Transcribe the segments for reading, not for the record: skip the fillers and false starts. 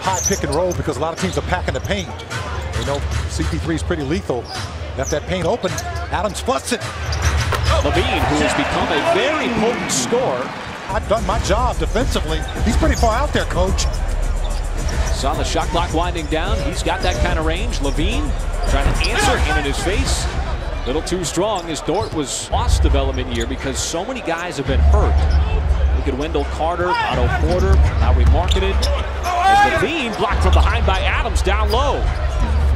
high pick and roll because a lot of teams are packing the paint. You know, CP3 is pretty lethal. Left that paint open. Adams flusts it. LaVine, who has become a very potent scorer. I've done my job defensively. He's pretty far out there, coach. Saw the shot clock winding down. He's got that kind of range. LaVine trying to answer, hand in his face. Little too strong as Dort was lost development year because so many guys have been hurt. Look at Wendell Carter, Otto Porter, how we marketed. As LaVine blocked from behind by Adams down low.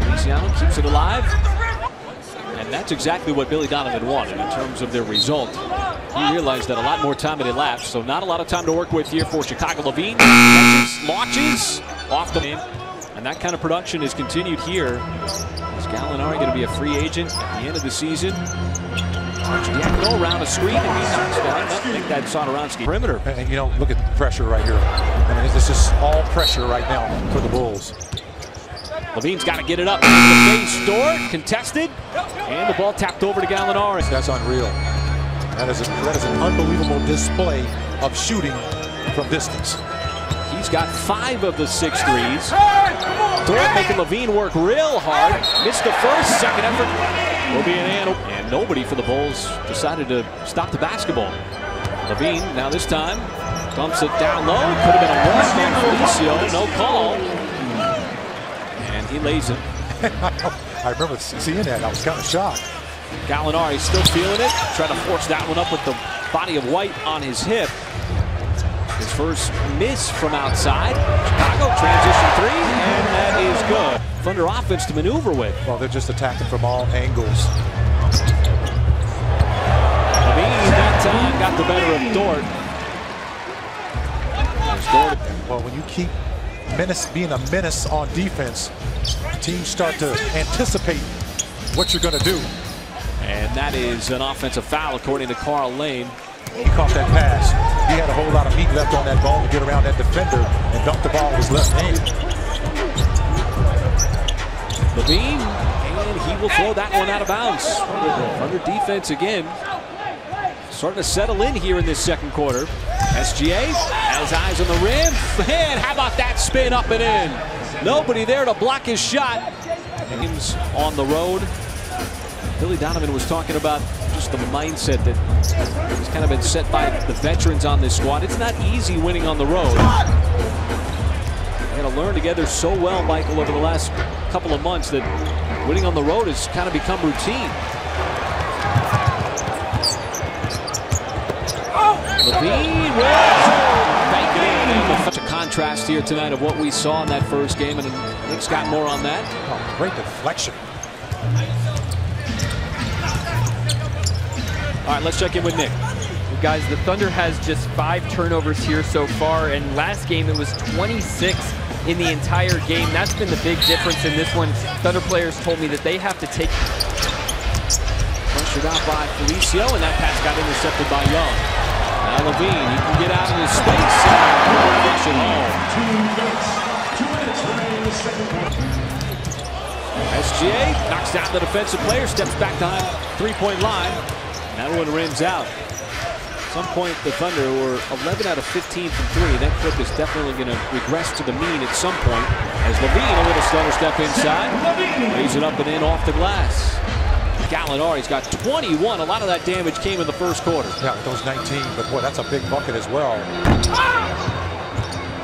Feliciano keeps it alive. And that's exactly what Billy Donovan wanted in terms of their result. He realized that a lot more time had elapsed, so not a lot of time to work with here for Chicago. LaVine launches off the man. And that kind of production has continued here. Is Gallinari going to be a free agent at the end of the season? Diacono around a screen, and he knocks down. I think that's Sonoransky. Perimeter. And you know, look at the pressure right here. I mean, it's just all pressure right now for the Bulls. LaVine's got to get it up into the face. Dort contested, and the ball tapped over to Gallinari. That's unreal. That is an unbelievable display of shooting from distance. He's got 5 of the 6 threes. Dort making LaVine work real hard. Missed the first, second effort will be an and nobody for the Bulls decided to stop the basketball. LaVine now this time dumps it down low. Could have been a walk on Felicio, no call. And he lays it. I remember seeing that. I was kind of shocked. Gallinari still feeling it. Trying to force that one up with the body of White on his hip. His first miss from outside. Chicago transition 3, and that is good. Thunder offense to maneuver with. Well, they're just attacking from all angles. LaVine that time got the better of Dort. Dort. Well, when you keep being a menace on defense, teams start to anticipate what you're going to do. And that is an offensive foul, according to Carl Lane. He caught that pass. He had a whole lot of meat left on that ball to get around that defender and dunk the ball with his left hand. LaVine, and he will throw that one out of bounds. Under defense again. Starting to settle in here in this second quarter. SGA has eyes on the rim. And how about that spin up and in? Nobody there to block his shot. Games on the road. Billy Donovan was talking about just the mindset that has kind of been set by the veterans on this squad. It's not easy winning on the road. They're going to learn together so well, Michael, over the last couple of months that winning on the road has kind of become routine. LaVine will bank it in. Such a contrast here tonight of what we saw in that first game, and Nick's got more on that. Oh, great deflection. All right, let's check in with Nick. Guys, the Thunder has just 5 turnovers here so far, and last game it was 26 in the entire game. That's been the big difference in this one. Thunder players told me that they have to take... Pressured out by Felicio, and that pass got intercepted by Young. Now LaVine, he can get out of his space and push it home. SGA knocks down the defensive player, steps back behind three-point line. That one rims out. At some point, the Thunder were 11 out of 15 from 3. That clip is definitely going to regress to the mean at some point. As LaVine, a little stutter step inside, lays it up and in off the glass. Gallinari's got 21. A lot of that damage came in the first quarter. Yeah, with those 19, but boy, that's a big bucket as well.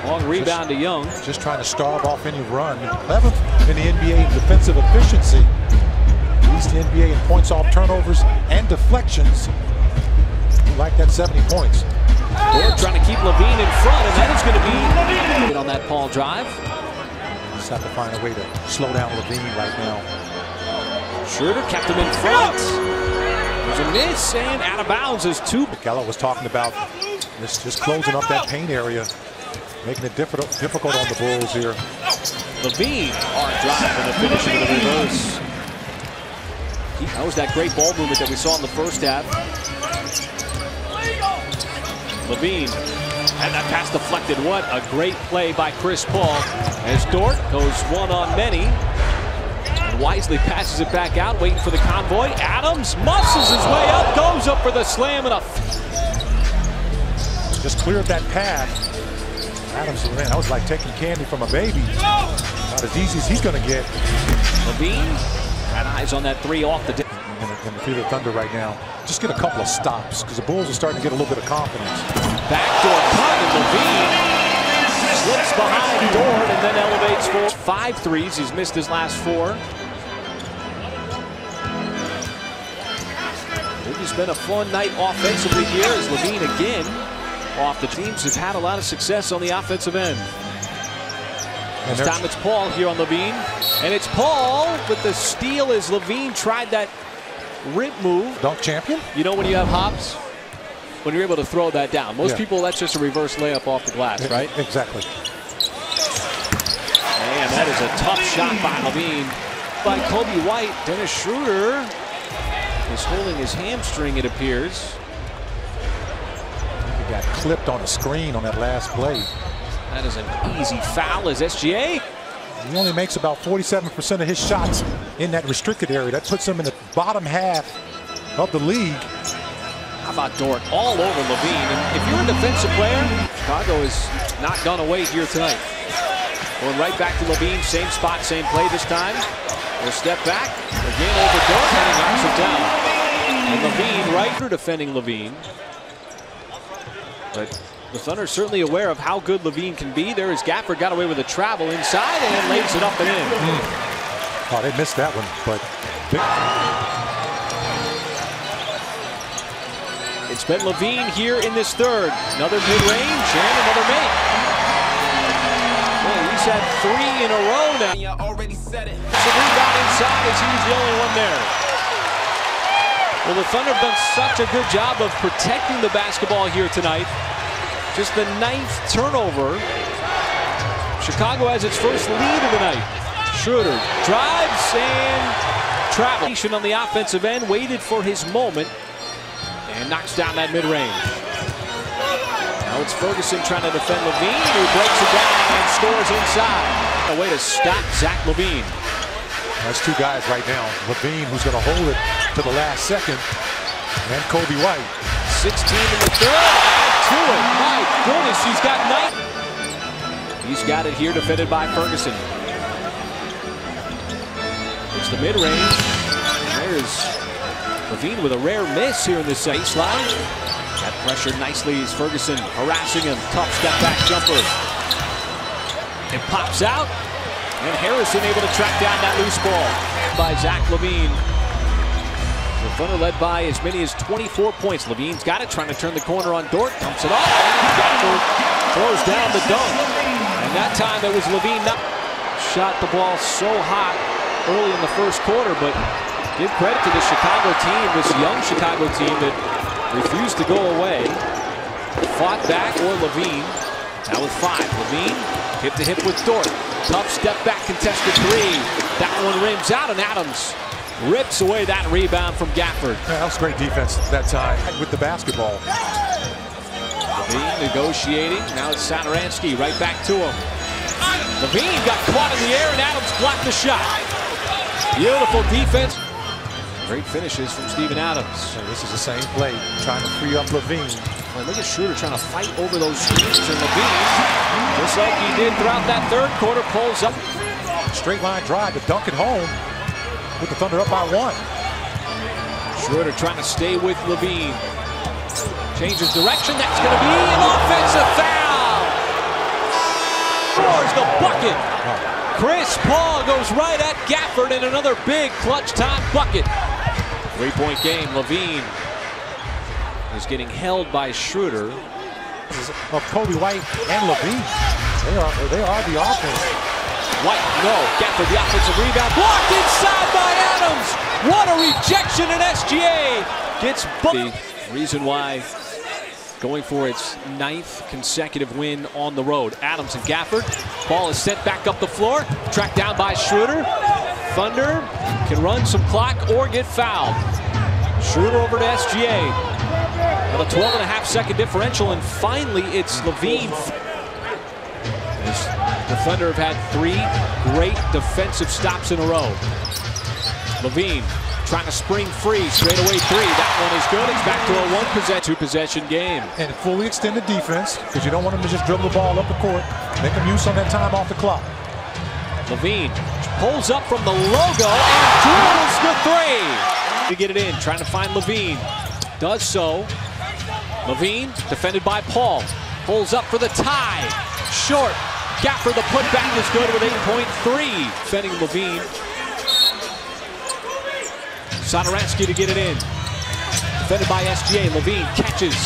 Long rebound to Young. Just trying to starve off any run. 11th in the NBA in defensive efficiency. Leads the NBA in points off turnovers and deflections. You like that 70 points. Dort trying to keep LaVine in front, and that is going to be on that Paul drive. Just have to find a way to slow down LaVine right now. Schroeder kept him in front. There's a miss, and out of bounds is 2. Gallo was talking about just closing up that paint area, making it difficult on the Bulls here. LaVine, hard drive, and the finish into the reverse. That was that great ball movement that we saw in the first half. LaVine, and that pass deflected. What a great play by Chris Paul. As Dort goes one on many. And wisely passes it back out, waiting for the convoy. Adams muscles his way up, goes up for the slam, and just cleared that path Adams, man, that was like taking candy from a baby. Not as easy as he's going to get. LaVine had eyes on that three off the. And feel the Thunder right now. Just get a couple of stops because the Bulls are starting to get a little bit of confidence. Backdoor cut and LaVine slips behind Dort and then elevates for 5 threes. He's missed his last 4. It's been a fun night offensively here as LaVine again off the teams have had a lot of success on the offensive end. This time it's Paul here on LaVine. And it's Paul with the steal as LaVine tried that rip move. Dunk champion? You know when you have hops? When you're able to throw that down. Most people, that's just a reverse layup off the glass, right? Exactly. Man, that is a tough shot by LaVine. By Kobe White, Dennis Schroeder is holding his hamstring, it appears. He got clipped on a screen on that last play. That is an easy foul as SGA. He only makes about 47% of his shots in that restricted area. That puts him in the bottom half of the league. How about Dort all over LaVine? And if you're a defensive player, Chicago has not gone away here tonight. Going right back to LaVine, same spot, same play this time. We'll step back, again over Dort, and he knocks it down. And LaVine right through defending LaVine. But the Thunder are certainly aware of how good LaVine can be. There is Gafford, got away with a travel inside and lays it up and in. Oh, they missed that one, but it's been LaVine here in this third. Another mid-range and another make. Well, he's had 3 in a row now. You already said it. It's a rebound inside as he was the only one there. Well, the Thunder have done such a good job of protecting the basketball here tonight. Just the 9th turnover. Chicago has its first lead of the night. Schroeder drives and travels on the offensive end, waited for his moment and knocks down that mid-range. Now it's Ferguson trying to defend LaVine, who breaks it down and scores inside. A way to stop Zach LaVine. That's 2 guys right now. LaVine, who's going to hold it to the last second, and Kobe White. 16 in the third. To it. My goodness, he's got 9. He's got it here, defended by Ferguson. It's the mid-range. There's LaVine with a rare miss here in this baseline. Got pressured nicely as Ferguson harassing him. Tough step-back jumper. It pops out. And Harrison able to track down that loose ball by Zach LaVine. The Thunder led by as many as 24 points. LaVine's got it, trying to turn the corner on Dort. Dumps it off. And Gafford throws down the dunk. And that time it was LaVine. Shot the ball so hot early in the first quarter, but give credit to the Chicago team, this young Chicago team that refused to go away. Fought back, or LaVine. Now with 5. LaVine hip to hip with Dort. Tough step back contested 3. That one rims out, and Adams rips away that rebound from Gafford. Yeah, that was great defense that time with the basketball. LaVine negotiating. Now it's Satoransky right back to him. LaVine got caught in the air, and Adams blocked the shot. Beautiful defense. Great finishes from Steven Adams. And this is the same play, trying to free up LaVine. Well, look at Schroeder trying to fight over those screens, and LaVine, just like he did throughout that third quarter, pulls up. Straight line drive to dunk it home with the Thunder up by 1. Schroeder trying to stay with LaVine. Changes direction. That's going to be an offensive foul. Scores the bucket. Chris Paul goes right at Gafford in another big clutch time bucket. 3-point game. LaVine is getting held by Schroeder. Of Kobe White and LaVine. They are the offense. White, no. Gafford, the offensive rebound. Blocked inside by Adams. What a rejection, and SGA gets the reason why going for its 9th consecutive win on the road. Adams and Gafford. Ball is sent back up the floor. Tracked down by Schroeder. Thunder can run some clock or get fouled. Schroeder over to SGA. Well, a 12.5-second differential, and finally it's LaVine. The Thunder have had 3 great defensive stops in a row. LaVine trying to spring free. Straight away three. That one is good. It's back to a two-possession game. And fully extended defense, because you don't want them to just dribble the ball up the court. Make them use some of that time off the clock. LaVine pulls up from the logo and drills the three. To get it in, trying to find LaVine. Does so. LaVine defended by Paul. Pulls up for the tie. Short. Gap for the putback is good with 8.3. Defending LaVine. Sodoransky to get it in. Defended by SGA. LaVine catches.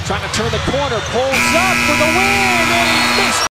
Trying to turn the corner. Pulls up for the win. And he missed.